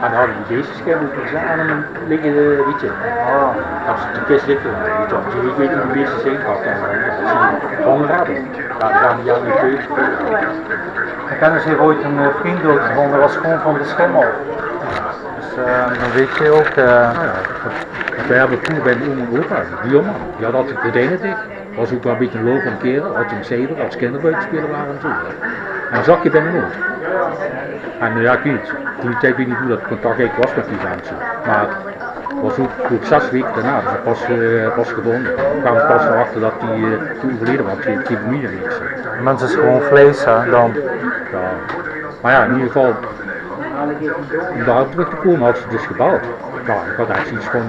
En dan hadden die deze schermen aan hem liggen, weet je. Als ze de kist liggen, weet je. Dus ik weet niet hoe deze zijn gaat. Als ze honger hebben, dan gaan die aan de keuken. Ik heb dus hier ooit een vriend doodgevonden, dat was gewoon van de schimmel. Dus dan weet je ook... Wij hebben toen bij mijn oom en opa, die jongen, die had altijd gordijnen dicht. Was ook wel een beetje een loof van kerel, had een zever, als kinderen buiten spelen waren en zo. En een zakje bij mijn oom. En ja, ik weet niet, toen die tijd weet ik niet hoe dat contact eigenlijk was met die mensen. Maar het was ook 6 weken daarna, dus dat pas gevonden. We kwamen pas erachter dat hij toen overleden was, geen familie reeks. Mensen is gewoon vlees, hè, dan. Ja. Maar ja, in ieder geval, om daarop terug te komen had ze dus gebeld. Ja, ik had eigenlijk iets van,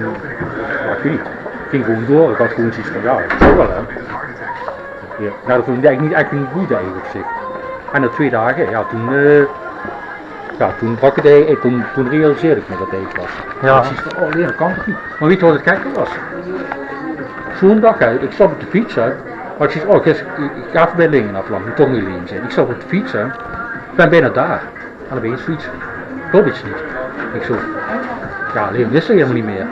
ja, ik weet niet, ik ging gewoon door, ik had gewoon zoiets van, ja, dat zou wel hè. Ja, nou, dat vond ik eigenlijk niet goed eigenlijk op zich. En na 2 dagen, ja, toen brak het eigenlijk, toen realiseerde ik me dat het eigenlijk was. Ja. Ik zoiets van, oh nee, dat kan toch niet. Maar weet je wat het gekke was? Zo'n dag, hè, ik stap op de fiets, hè, maar ik zei, oh, ik ga even bij Lingen afland, moet toch niet Lingen zijn. Ik stap op de fiets, hè, ik ben bijna daar. En dan ben je zoiets, klopt iets niet. Ik zo, ja, Lingen wist er helemaal niet meer.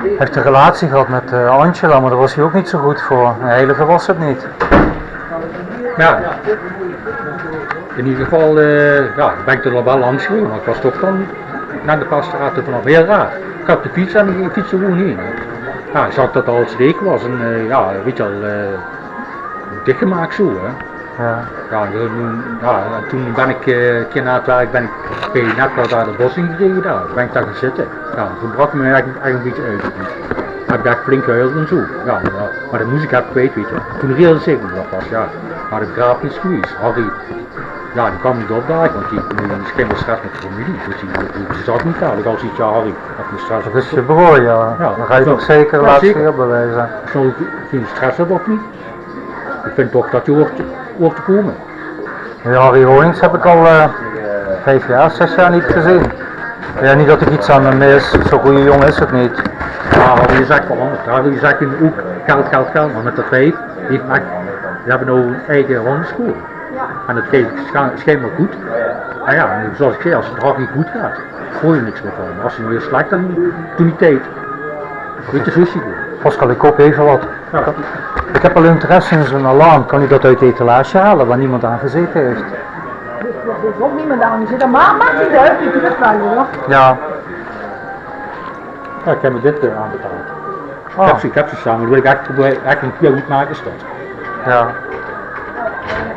Hij heeft een relatie gehad met Angela, maar daar was hij ook niet zo goed voor. Een heilige was het niet. Ja, in ieder geval ja, ben ik er wel langs geweest, maar ik was toch dan naar de pastoraat vanaf. Heel raar. Ik had de fiets en ik fietste gewoon heen. Ja, ik zag dat het al steek was en ja, weet je al, dichtgemaakt zo hè. Ja. Toen ben ik een keer na het werk ben ik bij net wat daar de bos in gekregen, daar ben ik daar gaan zitten. Ja, toen brak me eigenlijk een beetje uit. Maar ik dacht flink gehuild en zo. Ja, maar de muziek heb ik kwijt, weet je. Toen realiseerde ik me dat pas, ja. Maar de begrafenis geweest, Harry, ja, die kwam niet opdagen, want die schijnbaar stress met de familie. Dus die zag niet daar. Ik had zoiets, ja Harry, dat moet stress. Dat is je broer, ja. Dan ga je toch zeker laatst weer bewijzen. Als je geen stress hebt of niet, ik vind toch dat je hoort te komen. Ja, Harry Roings heb ik al 5 jaar, 6 jaar niet gezien. Ja, niet dat ik iets aan hem mis, zo'n goede jongen is het niet. Ja, Harry is echt veranderd. Harry is echt ook geld, maar met dat vijf, we hebben nou een eigen hondenschool. En dat gaat schijnbaar goed. En ja, zoals ik zei, als het hard niet goed gaat, gooi je niks meer van. Als je weer slecht, dan doe niet tijd. Weet je, zo is hij gewoon. Pascal, ik koop even wat. Ja. Ik heb al interesse in zo'n alarm. Kan u dat uit de etalage halen waar niemand aan gezeten heeft? Er heeft ook niemand aan gezeten. Maar maakt niet uit, ik doe het wel hoor. Ja. Ja, ik heb me dit aanbetaald. Oh. Ik heb ze samen, dan wil ik echt een keer goed maken stad. Ja.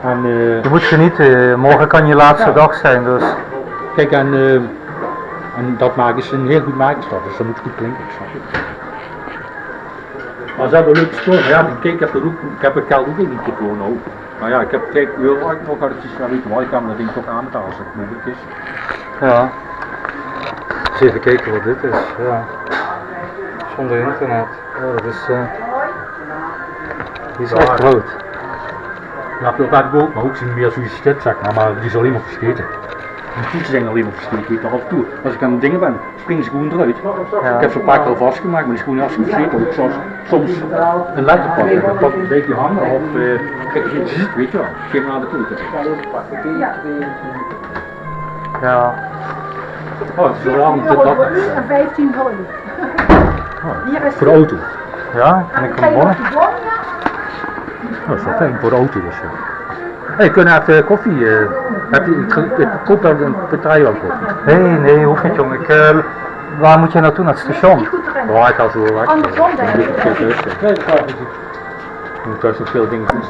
En, Je moet genieten, morgen kan je laatste dag zijn, dus. Kijk, en dat maken is een heel goed makenstad, dus dat moet goed klinken, snap je? Maar ze hebben een leuke spullen, ja, kijk, ik heb het geld ook niet gewoon ook. Maar ja, ik heb €5 nog uit het systeem, weet je wel, ik kan dat ding toch aanbetalen als het mogelijk is. Ja. Eens even kijken wat dit is, ja. Zonder internet. Ja, dat is, die is echt groot. Ja, veel heb ik ook, maar ook zien meer zoiets shit, zeg maar die is alleen maar versleten. Die voeten zijn alleen maar versleten, weet je, af en toe. Als ik aan de dingen ben, springen ze gewoon eruit. Ja. Ik heb ze een paar keer al vastgemaakt, maar die is gewoon hartstikke versleten. Ook soms een letter pakken, dan pak ik een beetje hangen of kijk eens, weet je wel, geef me aan de koelkast. Ja. Oh, het is wel aan dit dat. En 15 voor u. Hier is Voor de auto. Ja, kan ik hem bonnen? Oh, dat is wel fijn, voor de auto dus. Hey, je kunt even koffie, ik koop wel een partij wel koffie. Nee, hoeft niet jong. Waar moet je naartoe? Naar het station? Ja, ik ga zo weg. Andersom denk ik. Ik moet thuis nog veel dingen doen.